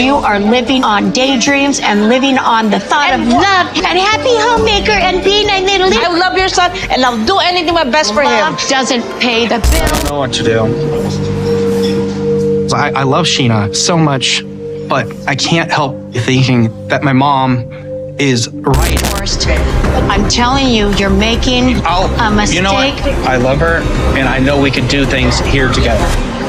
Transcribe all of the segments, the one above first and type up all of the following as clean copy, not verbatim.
you are living on daydreams and living on the thought of love and happy homemaker and being a little... I love your son, and I'll do anything my best for him. Love doesn't pay the bill. I don't know what to do. I love Sheena so much, but I can't help thinking that my mom is right. I'm telling you, you're making a mistake. You know what? I love her, and I know we can do things here together.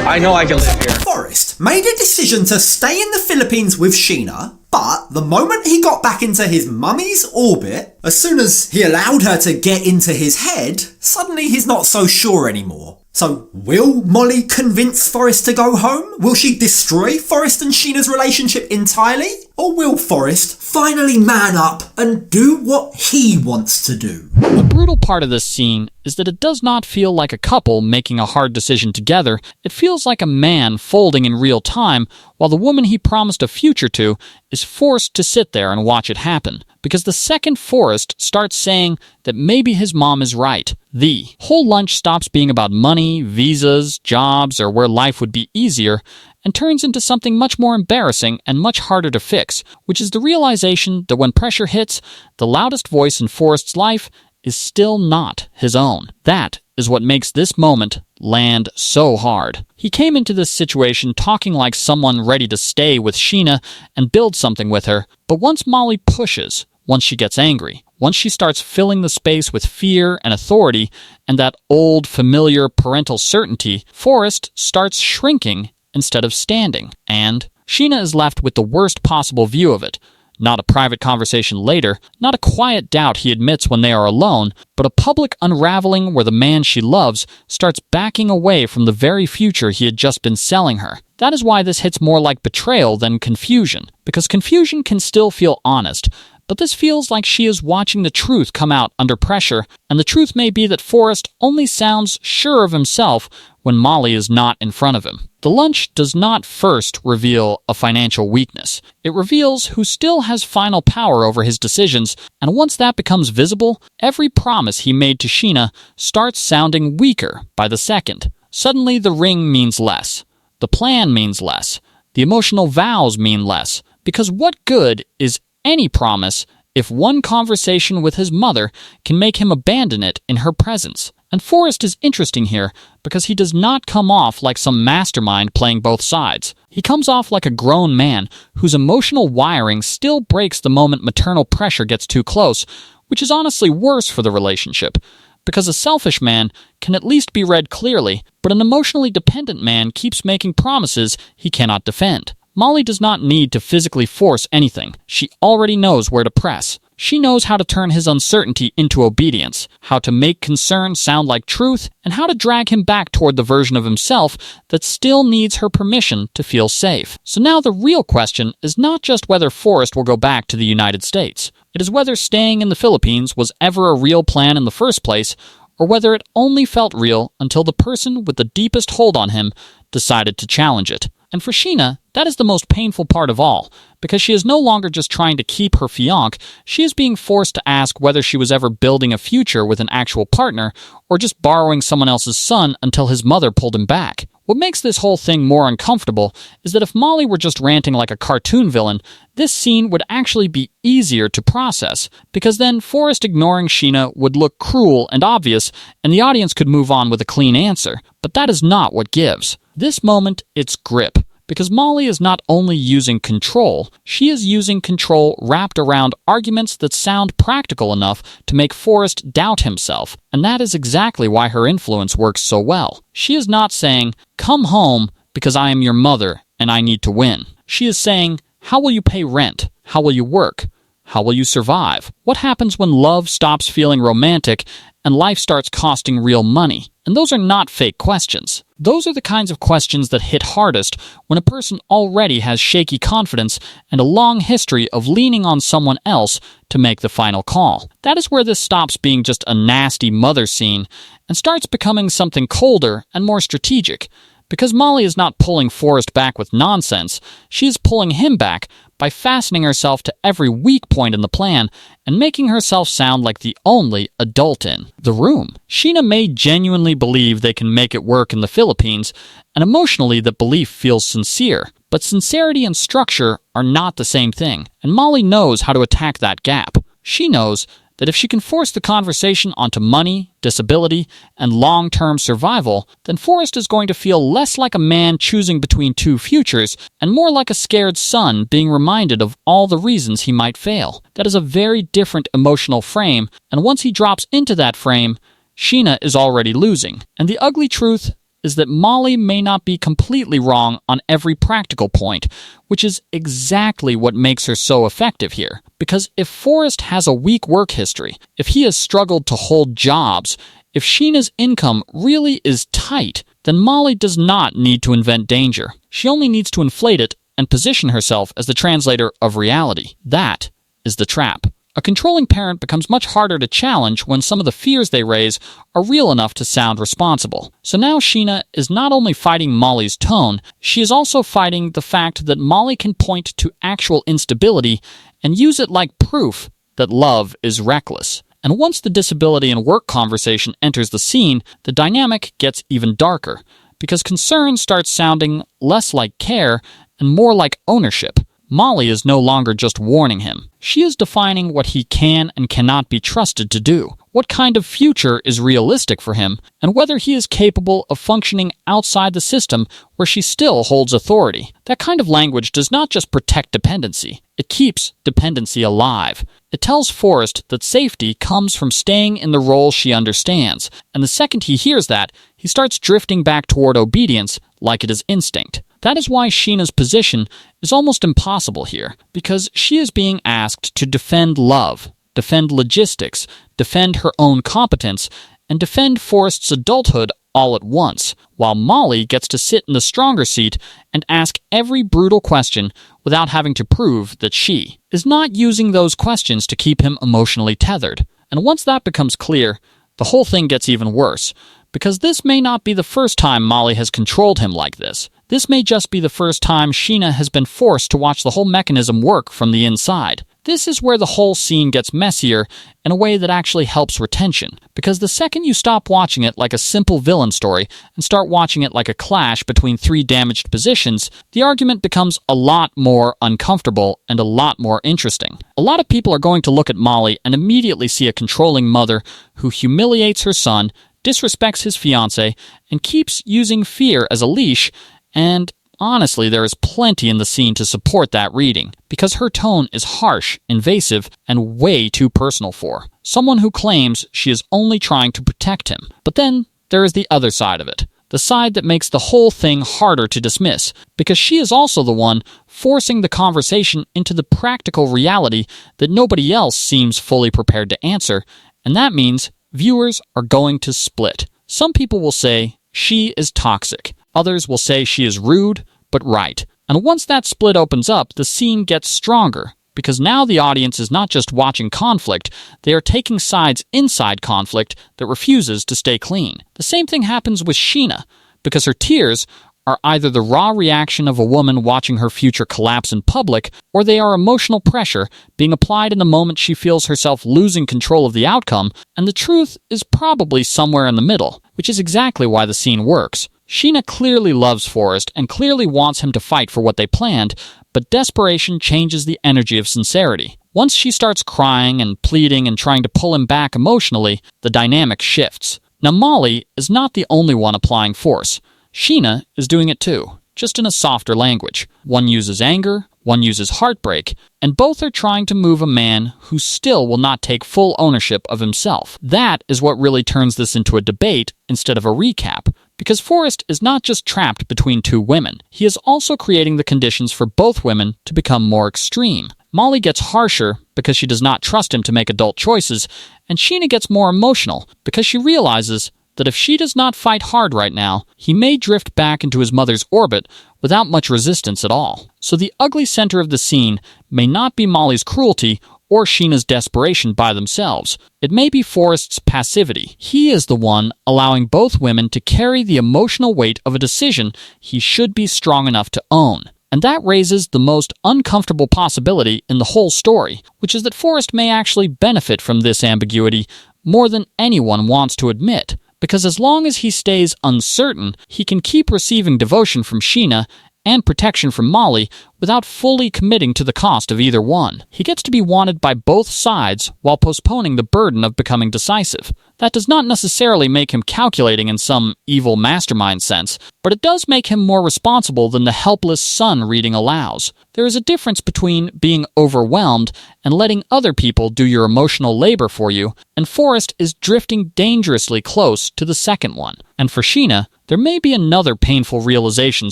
I know I can live here. Forrest made a decision to stay in the Philippines with Sheena, but the moment he got back into his mummy's orbit, as soon as he allowed her to get into his head, suddenly he's not so sure anymore. So, will Molly convince Forrest to go home? Will she destroy Forrest and Sheena's relationship entirely? Or will Forrest finally man up and do what he wants to do? The brutal part of this scene is that it does not feel like a couple making a hard decision together. It feels like a man folding in real time, while the woman he promised a future to is forced to sit there and watch it happen. Because the second Forrest starts saying that maybe his mom is right, the whole lunch stops being about money, visas, jobs, or where life would be easier, and turns into something much more embarrassing and much harder to fix, which is the realization that when pressure hits, the loudest voice in Forrest's life is still not his own. That is what makes this moment land so hard. He came into this situation talking like someone ready to stay with Sheena and build something with her, but once Molly pushes, once she gets angry, once she starts filling the space with fear and authority and that old familiar parental certainty, Forrest starts shrinking instead of standing, and Sheena is left with the worst possible view of it. Not a private conversation later, not a quiet doubt he admits when they are alone, but a public unraveling where the man she loves starts backing away from the very future he had just been selling her. That is why this hits more like betrayal than confusion, because confusion can still feel honest, but this feels like she is watching the truth come out under pressure, and the truth may be that Forrest only sounds sure of himself when Molly is not in front of him. The lunch does not first reveal a financial weakness. It reveals who still has final power over his decisions, and once that becomes visible, every promise he made to Sheena starts sounding weaker by the second. Suddenly the ring means less. The plan means less. The emotional vows mean less. Because what good is any promise if one conversation with his mother can make him abandon it in her presence? And Forrest is interesting here because he does not come off like some mastermind playing both sides. He comes off like a grown man whose emotional wiring still breaks the moment maternal pressure gets too close, which is honestly worse for the relationship. Because a selfish man can at least be read clearly, but an emotionally dependent man keeps making promises he cannot defend. Molly does not need to physically force anything. She already knows where to press. She knows how to turn his uncertainty into obedience, how to make concern sound like truth, and how to drag him back toward the version of himself that still needs her permission to feel safe. So now the real question is not just whether Forrest will go back to the United States. It is whether staying in the Philippines was ever a real plan in the first place, or whether it only felt real until the person with the deepest hold on him decided to challenge it. And for Sheena, that is the most painful part of all, because she is no longer just trying to keep her fiancé, she is being forced to ask whether she was ever building a future with an actual partner, or just borrowing someone else's son until his mother pulled him back. What makes this whole thing more uncomfortable is that if Molly were just ranting like a cartoon villain, this scene would actually be easier to process, because then Forrest ignoring Sheena would look cruel and obvious, and the audience could move on with a clean answer. But that is not what gives. This moment, it's grip. Because Molly is not only using control, she is using control wrapped around arguments that sound practical enough to make Forrest doubt himself, and that is exactly why her influence works so well. She is not saying, "Come home because I am your mother and I need to win." She is saying, "How will you pay rent? How will you work? How will you survive? What happens when love stops feeling romantic and life starts costing real money?" And those are not fake questions. Those are the kinds of questions that hit hardest when a person already has shaky confidence and a long history of leaning on someone else to make the final call. That is where this stops being just a nasty mother scene and starts becoming something colder and more strategic. Because Molly is not pulling Forrest back with nonsense, she is pulling him back by fastening herself to every weak point in the plan and making herself sound like the only adult in the room. Sheena may genuinely believe they can make it work in the Philippines, and emotionally that belief feels sincere. But sincerity and structure are not the same thing, and Molly knows how to attack that gap. She knows that if she can force the conversation onto money, disability, and long-term survival, then Forrest is going to feel less like a man choosing between two futures and more like a scared son being reminded of all the reasons he might fail. That is a very different emotional frame, and once he drops into that frame, Sheena is already losing. And the ugly truth is that Molly may not be completely wrong on every practical point, which is exactly what makes her so effective here. Because if Forrest has a weak work history, if he has struggled to hold jobs, if Sheena's income really is tight, then Molly does not need to invent danger. She only needs to inflate it and position herself as the translator of reality. That is the trap. A controlling parent becomes much harder to challenge when some of the fears they raise are real enough to sound responsible. So now Sheena is not only fighting Molly's tone, she is also fighting the fact that Molly can point to actual instability and use it like proof that love is reckless. And once the disability and work conversation enters the scene, the dynamic gets even darker, because concern starts sounding less like care and more like ownership. Molly is no longer just warning him. She is defining what he can and cannot be trusted to do, what kind of future is realistic for him, and whether he is capable of functioning outside the system where she still holds authority. That kind of language does not just protect dependency, it keeps dependency alive. It tells Forrest that safety comes from staying in the role she understands, and the second he hears that, he starts drifting back toward obedience like it is instinct. That is why Sheena's position is almost impossible here, because she is being asked to defend love, defend logistics, defend her own competence, and defend Forrest's adulthood all at once, while Molly gets to sit in the stronger seat and ask every brutal question without having to prove that she is not using those questions to keep him emotionally tethered. And once that becomes clear, the whole thing gets even worse, because this may not be the first time Molly has controlled him like this. This may just be the first time Sheena has been forced to watch the whole mechanism work from the inside. This is where the whole scene gets messier in a way that actually helps retention, because the second you stop watching it like a simple villain story and start watching it like a clash between three damaged positions, the argument becomes a lot more uncomfortable and a lot more interesting. A lot of people are going to look at Molly and immediately see a controlling mother who humiliates her son, disrespects his fiance, and keeps using fear as a leash. And honestly, there is plenty in the scene to support that reading, because her tone is harsh, invasive, and way too personal for someone who claims she is only trying to protect him. But then there is the other side of it, the side that makes the whole thing harder to dismiss, because she is also the one forcing the conversation into the practical reality that nobody else seems fully prepared to answer, and that means viewers are going to split. Some people will say she is toxic. Others will say she is rude, but right. And once that split opens up, the scene gets stronger, because now the audience is not just watching conflict, they are taking sides inside conflict that refuses to stay clean. The same thing happens with Sheena, because her tears are either the raw reaction of a woman watching her future collapse in public, or they are emotional pressure being applied in the moment she feels herself losing control of the outcome, and the truth is probably somewhere in the middle, which is exactly why the scene works. Sheena clearly loves Forrest and clearly wants him to fight for what they planned, but desperation changes the energy of sincerity. Once she starts crying and pleading and trying to pull him back emotionally, the dynamic shifts. Now Molly is not the only one applying force. Sheena is doing it too, just in a softer language. One uses anger, one uses heartbreak, and both are trying to move a man who still will not take full ownership of himself. That is what really turns this into a debate instead of a recap, because Forrest is not just trapped between two women, he is also creating the conditions for both women to become more extreme. Molly gets harsher because she does not trust him to make adult choices, and Sheena gets more emotional because she realizes that if she does not fight hard right now, he may drift back into his mother's orbit without much resistance at all. So the ugly center of the scene may not be Molly's cruelty or Sheena's desperation by themselves. It may be Forrest's passivity. He is the one allowing both women to carry the emotional weight of a decision he should be strong enough to own. And that raises the most uncomfortable possibility in the whole story, which is that Forrest may actually benefit from this ambiguity more than anyone wants to admit, because as long as he stays uncertain, he can keep receiving devotion from Sheena and protection from Molly without fully committing to the cost of either one. He gets to be wanted by both sides while postponing the burden of becoming decisive. That does not necessarily make him calculating in some evil mastermind sense, but it does make him more responsible than the helpless son reading allows. There is a difference between being overwhelmed and letting other people do your emotional labor for you, and Forrest is drifting dangerously close to the second one. And for Sheena, there may be another painful realization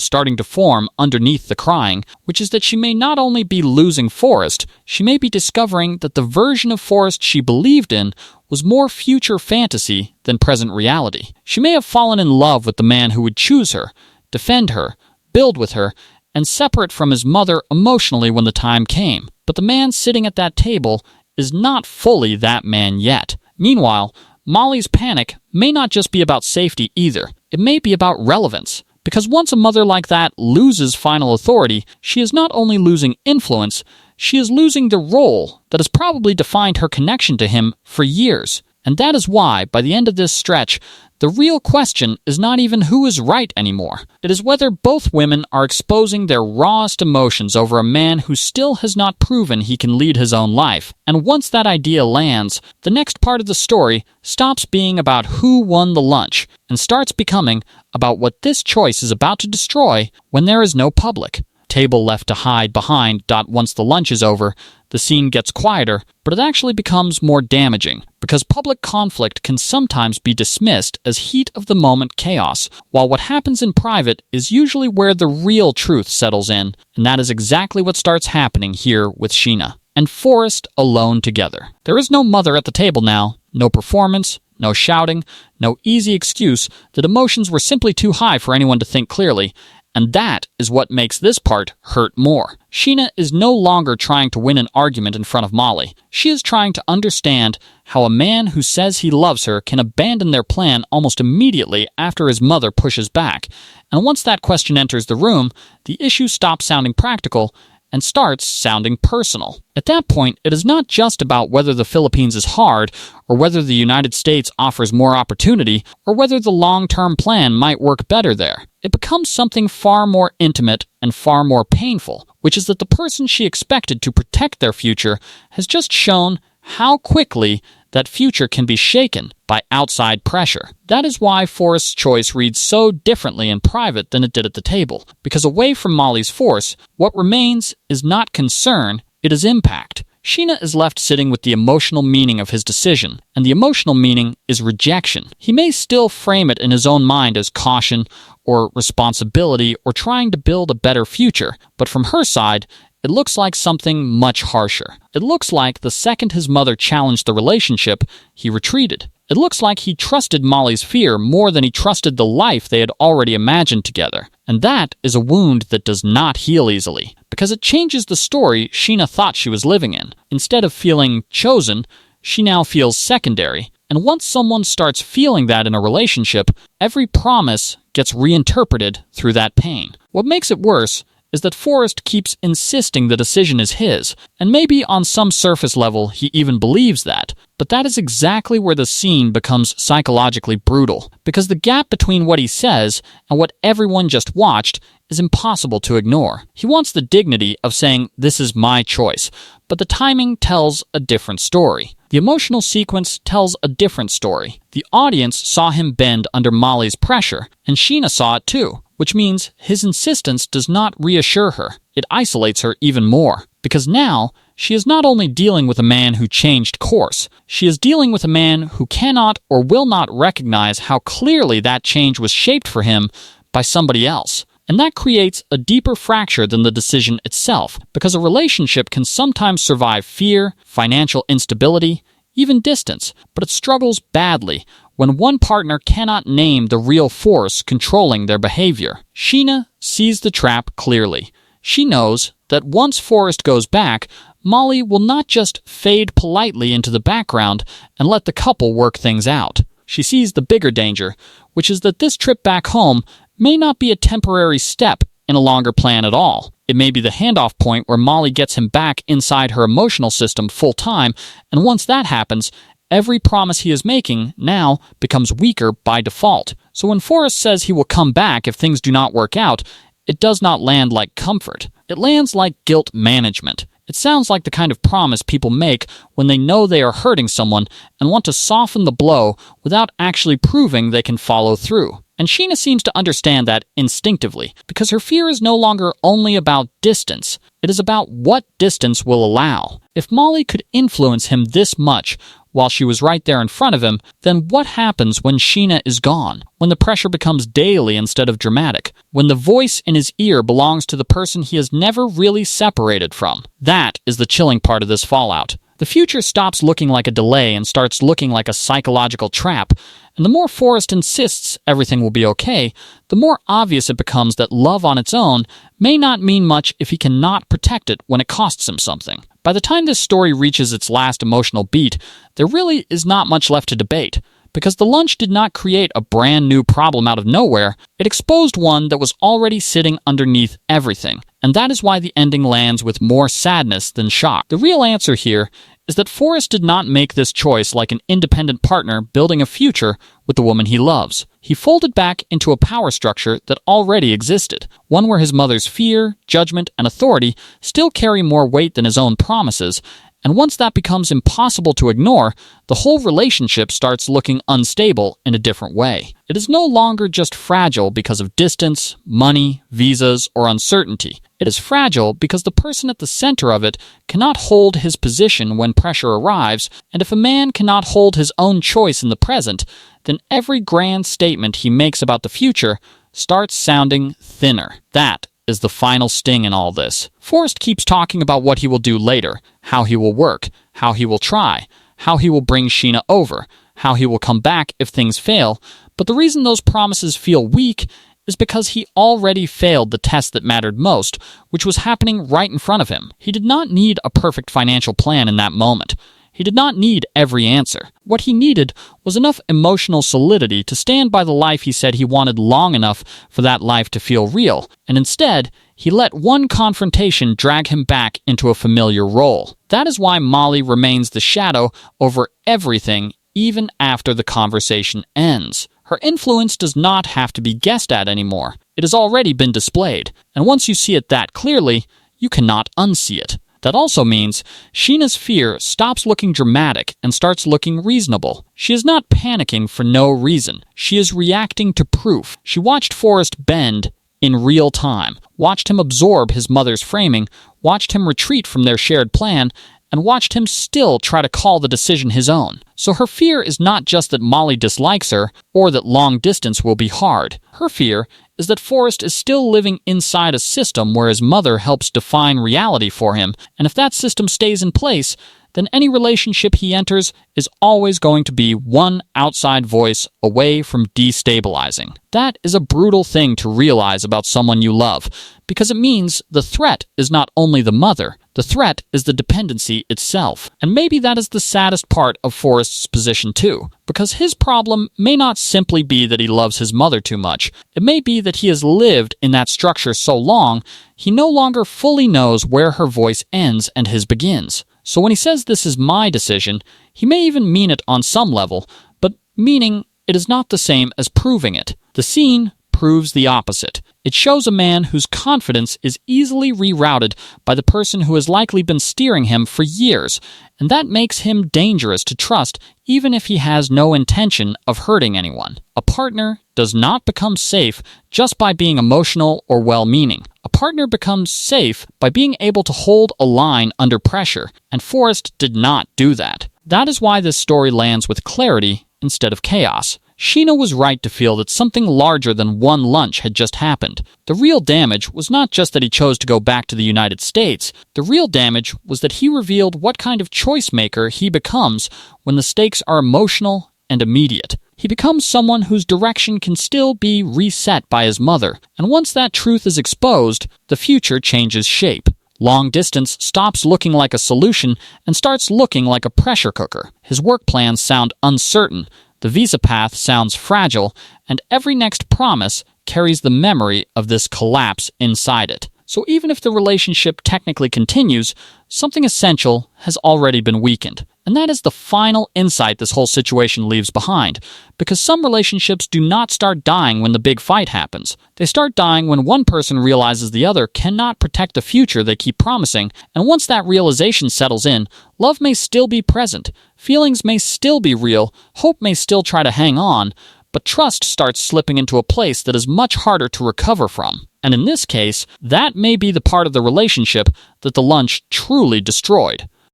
starting to form underneath the crying, which is that she may not only be losing Forrest, she may be discovering that the version of Forrest she believed in was more future fantasy than present reality. She may have fallen in love with the man who would choose her, defend her, build with her, and separate from his mother emotionally when the time came. But the man sitting at that table is not fully that man yet. Meanwhile, Molly's panic may not just be about safety either. It may be about relevance. Because once a mother like that loses final authority, she is not only losing influence, she is losing the role that has probably defined her connection to him for years. And that is why, by the end of this stretch, the real question is not even who is right anymore. It is whether both women are exposing their rawest emotions over a man who still has not proven he can lead his own life. And once that idea lands, the next part of the story stops being about who won the lunch and starts becoming about what this choice is about to destroy when there is no public. Table left to hide behind. Once the lunch is over, the scene gets quieter, but it actually becomes more damaging, because public conflict can sometimes be dismissed as heat-of-the-moment chaos, while what happens in private is usually where the real truth settles in, and that is exactly what starts happening here with Sheena and Forrest alone together. There is no mother at the table now, no performance, no shouting, no easy excuse that emotions were simply too high for anyone to think clearly. And that is what makes this part hurt more. Sheena is no longer trying to win an argument in front of Molly. She is trying to understand how a man who says he loves her can abandon their plan almost immediately after his mother pushes back. And once that question enters the room, the issue stops sounding practical and starts sounding personal. At that point, it is not just about whether the Philippines is hard, or whether the United States offers more opportunity, or whether the long-term plan might work better there. It becomes something far more intimate and far more painful, which is that the person she expected to protect their future has just shown how quickly that future can be shaken by outside pressure. That is why Forrest's choice reads so differently in private than it did at the table, because away from Molly's force, what remains is not concern, it is impact. Sheena is left sitting with the emotional meaning of his decision, and the emotional meaning is rejection. He may still frame it in his own mind as caution or responsibility or trying to build a better future, but from her side, it looks like something much harsher. It looks like the second his mother challenged the relationship, he retreated. It looks like he trusted Molly's fear more than he trusted the life they had already imagined together. And that is a wound that does not heal easily, because it changes the story Sheena thought she was living in. Instead of feeling chosen, she now feels secondary. And once someone starts feeling that in a relationship, every promise gets reinterpreted through that pain. What makes it worse is that Forrest keeps insisting the decision is his, and maybe on some surface level he even believes that, but that is exactly where the scene becomes psychologically brutal, because the gap between what he says and what everyone just watched is impossible to ignore. He wants the dignity of saying, "This is my choice," but the timing tells a different story. The emotional sequence tells a different story. The audience saw him bend under Molly's pressure, and Sheena saw it too, which means his insistence does not reassure her. It isolates her even more, because now she is not only dealing with a man who changed course, she is dealing with a man who cannot or will not recognize how clearly that change was shaped for him by somebody else. And that creates a deeper fracture than the decision itself, because a relationship can sometimes survive fear, financial instability, even distance, but it struggles badly when one partner cannot name the real force controlling their behavior. Sheena sees the trap clearly. She knows that once Forrest goes back, Molly will not just fade politely into the background and let the couple work things out. She sees the bigger danger, which is that this trip back home may not be a temporary step in a longer plan at all. It may be the handoff point where Molly gets him back inside her emotional system full time, and once that happens, every promise he is making now becomes weaker by default. So when Forrest says he will come back if things do not work out, it does not land like comfort. It lands like guilt management. It sounds like the kind of promise people make when they know they are hurting someone and want to soften the blow without actually proving they can follow through. And Sheena seems to understand that instinctively, because her fear is no longer only about distance. It is about what distance will allow. If Molly could influence him this much while she was right there in front of him, then what happens when Sheena is gone? When the pressure becomes daily instead of dramatic? When the voice in his ear belongs to the person he has never really separated from? That is the chilling part of this fallout. The future stops looking like a delay and starts looking like a psychological trap, and the more Forrest insists everything will be okay, the more obvious it becomes that love on its own may not mean much if he cannot protect it when it costs him something. By the time this story reaches its last emotional beat, there really is not much left to debate. Because the lunch did not create a brand new problem out of nowhere, it exposed one that was already sitting underneath everything. And that is why the ending lands with more sadness than shock. The real answer here is that Forrest did not make this choice like an independent partner building a future with the woman he loves. He folded back into a power structure that already existed, one where his mother's fear, judgment, and authority still carry more weight than his own promises. And once that becomes impossible to ignore, the whole relationship starts looking unstable in a different way. It is no longer just fragile because of distance, money, visas, or uncertainty. It is fragile because the person at the center of it cannot hold his position when pressure arrives, and if a man cannot hold his own choice in the present, then every grand statement he makes about the future starts sounding thinner. That is the final sting in all this. Forrest keeps talking about what he will do later, how he will work, how he will try, how he will bring Sheena over, how he will come back if things fail, but the reason those promises feel weak is because he already failed the test that mattered most, which was happening right in front of him. He did not need a perfect financial plan in that moment. He did not need every answer. What he needed was enough emotional solidity to stand by the life he said he wanted long enough for that life to feel real, and instead, he let one confrontation drag him back into a familiar role. That is why Molly remains the shadow over everything even after the conversation ends. Her influence does not have to be guessed at anymore. It has already been displayed, and once you see it that clearly, you cannot unsee it. That also means Sheena's fear stops looking dramatic and starts looking reasonable. She is not panicking for no reason. She is reacting to proof. She watched Forrest bend in real time, watched him absorb his mother's framing, watched him retreat from their shared plan, and watched him still try to call the decision his own. So her fear is not just that Molly dislikes her, or that long distance will be hard. Her fear is that Forrest is still living inside a system where his mother helps define reality for him, and if that system stays in place, then any relationship he enters is always going to be one outside voice away from destabilizing. That is a brutal thing to realize about someone you love, because it means the threat is not only the mother, the threat is the dependency itself. And maybe that is the saddest part of Forrest's position too, because his problem may not simply be that he loves his mother too much. It may be that he has lived in that structure so long, he no longer fully knows where her voice ends and his begins. So when he says this is my decision, he may even mean it on some level, but meaning it is not the same as proving it. The scene proves the opposite. It shows a man whose confidence is easily rerouted by the person who has likely been steering him for years, and that makes him dangerous to trust even if he has no intention of hurting anyone. A partner does not become safe just by being emotional or well-meaning. A partner becomes safe by being able to hold a line under pressure, and Forrest did not do that. That is why this story lands with clarity instead of chaos. Sheena was right to feel that something larger than one lunch had just happened. The real damage was not just that he chose to go back to the United States. The real damage was that he revealed what kind of choice maker he becomes when the stakes are emotional and immediate. He becomes someone whose direction can still be reset by his mother, and once that truth is exposed, the future changes shape. Long distance stops looking like a solution and starts looking like a pressure cooker. His work plans sound uncertain, the visa path sounds fragile, and every next promise carries the memory of this collapse inside it. So even if the relationship technically continues, something essential has already been weakened. And that is the final insight this whole situation leaves behind, because some relationships do not start dying when the big fight happens. They start dying when one person realizes the other cannot protect the future they keep promising, and once that realization settles in, love may still be present, feelings may still be real, hope may still try to hang on, but trust starts slipping into a place that is much harder to recover from. And in this case, that may be the part of the relationship that the lunch truly destroyed.